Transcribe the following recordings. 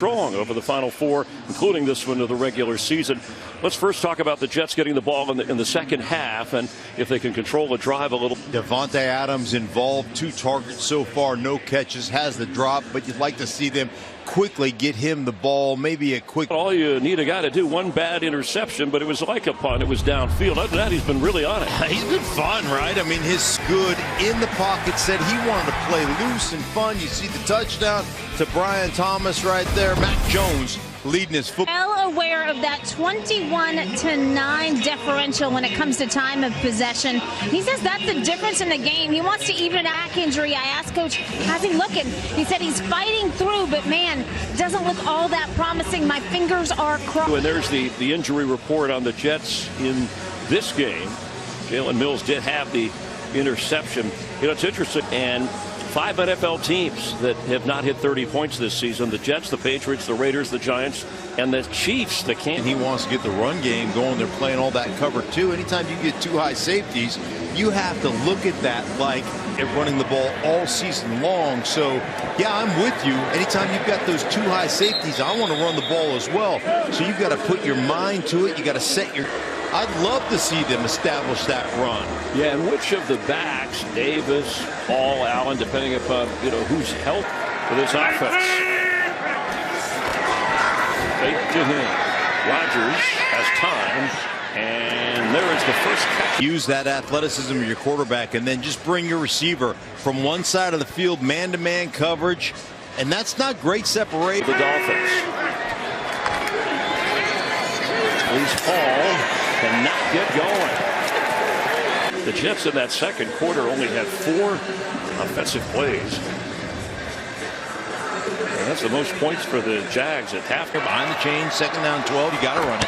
Strong over the Final Four, including this one of the regular season. Let's first talk about the Jets getting the ball in the second half, and if they can control the drive a little. Davante Adams involved, 2 targets so far, no catches, has the drop, but you'd like to see them quickly get him the ball, maybe a quick. All you need a guy to do, one bad interception, but it was like a punt. It was downfield. Other than that, he's been really on it. He's been fun, right? I mean, his good in the pocket said he wanted to play loose and fun. You see the touchdown to Brian Thomas right there. Mac Jones leading his football. Well aware of that 21-9 differential when it comes to time of possession. He says that's the difference in the game. He wants to even a back injury. I asked Coach, how's he looking? He said he's fighting through, but man, doesn't look all that promising. My fingers are crossed. And there's the injury report on the Jets in this game. Jalen Mills did have the interception. You know, it's interesting. And 5 NFL teams that have not hit 30 points this season: the Jets, the Patriots, the Raiders, the Giants, and the Chiefs. The Kansas. He wants to get the run game going. They're playing all that cover too. Anytime you get 2 high safeties, you have to look at that like they're running the ball all season long. So yeah, I'm with you. Anytime you've got those 2 high safeties, I want to run the ball as well. So you've got to put your mind to it. You got to set your. I'd love to see them establish that run. Yeah, and which of the backs, Davis, Hall, Allen, depending upon who's helped for this offense. Fake to him. Rodgers has time, and there is the first catch. Use that athleticism of your quarterback, and then just bring your receiver from one side of the field, man-to-man coverage, and that's not great separation. The Dolphins. Please Hall cannot get going. The Jets in that second quarter only had 4 offensive plays. And that's the most points for the Jags at half. Behind the chain, 2nd down 12, you got to run it.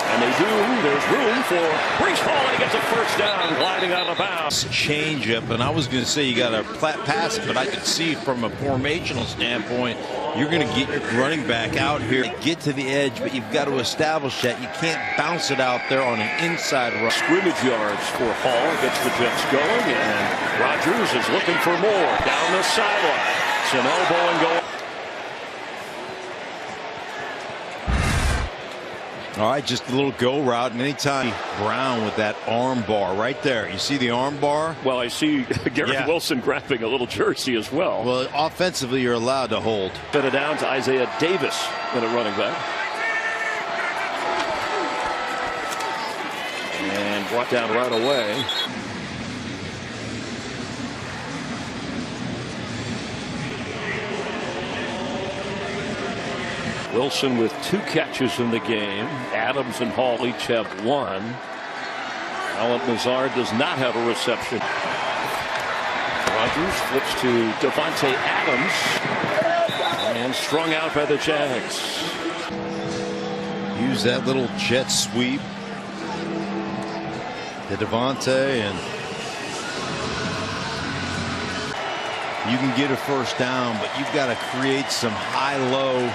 And they do. There's room for Breece Hall. He gets a first down, gliding out of bounds. Change up, and I was going to say you got to pass it, but I could see from a formational standpoint, you're going to get your running back out here, get to the edge, but you've got to establish that. You can't bounce it out there on an inside run. Scrimmage yards for Hall gets the Jets going, and Rodgers is looking for more down the sideline. Some elbowing going. All right, just a little go route, and anytime Brown with that arm bar right there. You see the arm bar? Well, I see Garrett Wilson grabbing a little jersey as well. Well, offensively, you're allowed to hold. Put it down to Isaiah Davis in a running back. And brought down right away. Wilson with 2 catches in the game. Adams and Hall each have 1. Allen Lazard does not have a reception. Rodgers flips to Davante Adams, and strung out by the Jags. Use that little jet sweep to Davante, and you can get a first down, but you've got to create some high-low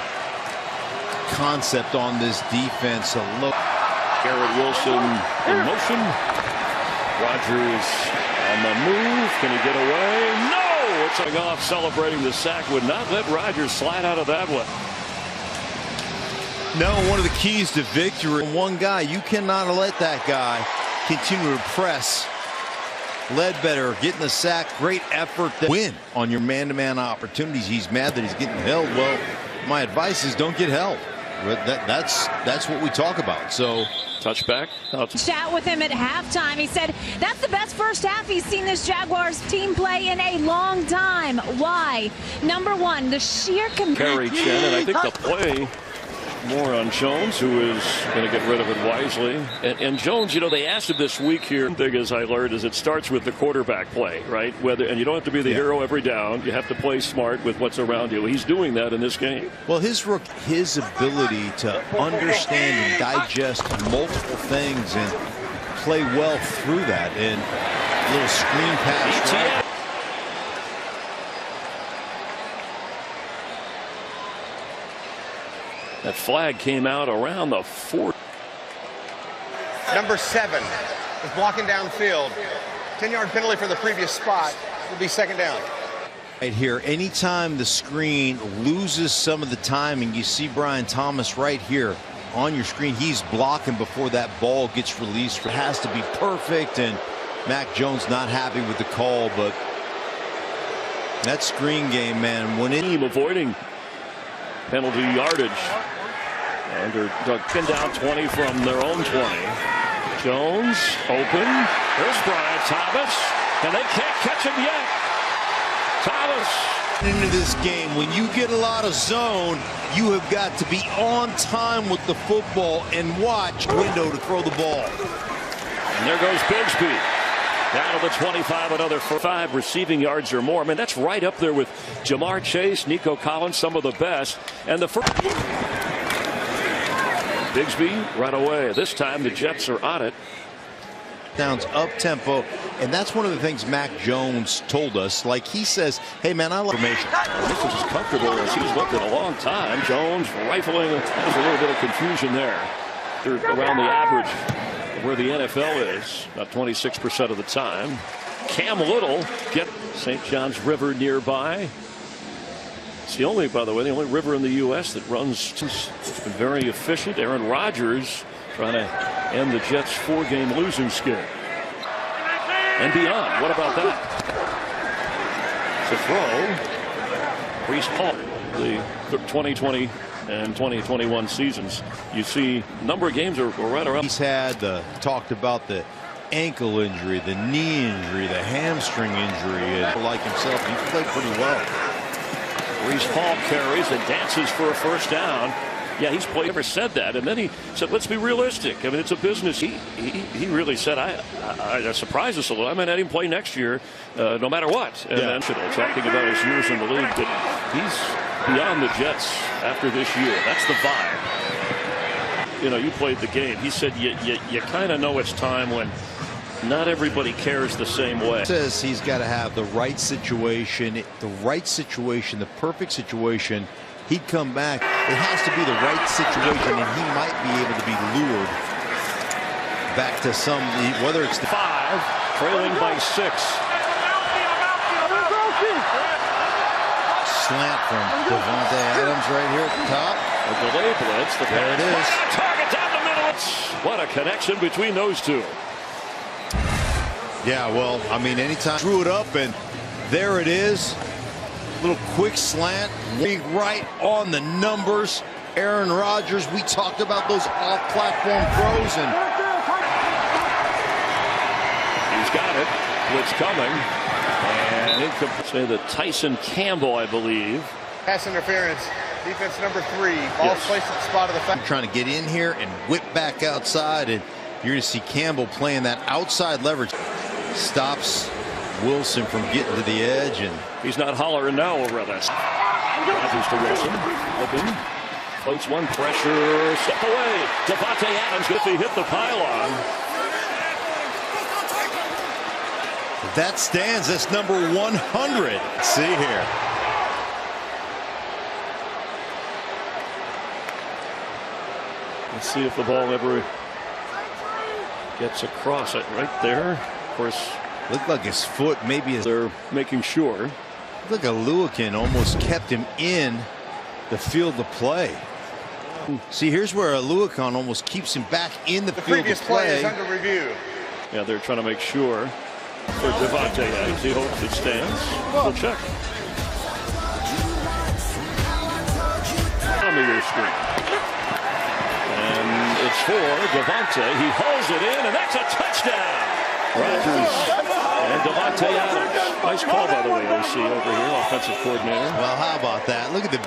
concept on this defense. Garrett Wilson in motion. Rodgers on the move. Can he get away? No! It's going off, celebrating the sack. Would not let Rodgers slide out of that one. No, one of the keys to victory. One guy, you cannot let that guy continue to press. Ledbetter getting the sack. Great effort to win on your man-to-man opportunities. He's mad that he's getting held. Well, my advice is don't get held. That's what we talk about. So touchback. Chat with him at halftime. He said that's the best first half he's seen this Jaguars team play in a long time. Why? Number 1, the sheer Carry Chen, and I think the play more on Jones, who is going to get rid of it wisely. And Jones, they asked him this week here. The thing, as I learned, is it starts with the quarterback play, right? And you don't have to be the hero every down. You have to play smart with what's around you. He's doing that in this game. Well, his ability to understand and digest multiple things and play well through that, and a little screen pass. Right? That flag came out around the 4. Number 7 is blocking downfield. 10-yard penalty for the previous spot. Will be 2nd down. Right here, anytime the screen loses some of the timing, you see Brian Thomas right here on your screen. He's blocking before that ball gets released. It has to be perfect, and Mac Jones not happy with the call, but that screen game, man, when it avoiding penalty yardage. And they're pinned down 20 from their own 20. Jones open. There's Brian Thomas, and they can't catch him yet. Thomas into this game, when you get a lot of zone, you have got to be on time with the football and watch window to throw the ball. And there goes Bigsby. Down to the 25, another 5 receiving yards or more. I mean, that's right up there with Jamar Chase, Nico Collins, some of the best. And the first. Bigsby right away. This time the Jets are on it. Downs up tempo, and that's one of the things Mac Jones told us. Like he says, hey man, I love information. This is as comfortable as he's looked in a long time. Jones rifling. There's a little bit of confusion there. They're around the average of where the NFL is, about 26% of the time. Cam Little get St. John's River nearby. It's the only, by the way, the only river in the U.S. that runs very efficient. Aaron Rodgers trying to end the Jets' 4-game losing skid. And beyond. What about that? It's a throw. Brees Hall. The 2020 and 2021 seasons. You see a number of games are right around. He's had talked about the ankle injury, the knee injury, the hamstring injury. And like himself, he played pretty well. Brees Hall carries and dances for a first down. Yeah, he's played. Never said that, and then he said, "Let's be realistic. I mean, it's a business." He really said, "I surprised us a little. I might let him play next year, no matter what." And then talking about his years in the league, but he's beyond the Jets after this year. That's the vibe. You know, you played the game. He said, "You kind of know it's time when not everybody cares the same way." Says he's got to have the right situation, the perfect situation. He'd come back. It has to be the right situation, and he might be able to be lured back to some, whether it's the 5, trailing by 6. Slant from Davante Adams right here at the top. A delay blitz. There it is. Target down the middle. What a connection between those two. Yeah, well, I mean, anytime drew it up, and there it is. Little quick slant, right on the numbers. Aaron Rodgers, we talked about those off-platform throws, and he's got it. Blitz coming, and incomplete. Say that Tyson Campbell, I believe. Pass interference. Defense number 3. Ball's placed at the spot of the foul. Trying to get in here and whip back outside, and you're going to see Campbell playing that outside leverage. Stops Wilson from getting to the edge, and he's not hollering now over this. Rodgers to Wilson. Looking. Floats one pressure. Step away. Davante Adams if he hit the pylon. That stands. That's number 100. Let's see here. Let's see if the ball ever gets across it right there. Of course, looked like his foot maybe they're making sure. Look at Lewican almost kept him in the field of play. See, here's where Lewican almost keeps him back in the field of play. Previous play is under review. Yeah, they're trying to make sure for Davante Adams. He hopes it stands. We'll check. On the your screen. And it's for Davante. He hauls it in, and that's a touchdown. Rodgers and Davante Adams. Nice call, by the way, OC over here, offensive coordinator. Well, how about that? Look at the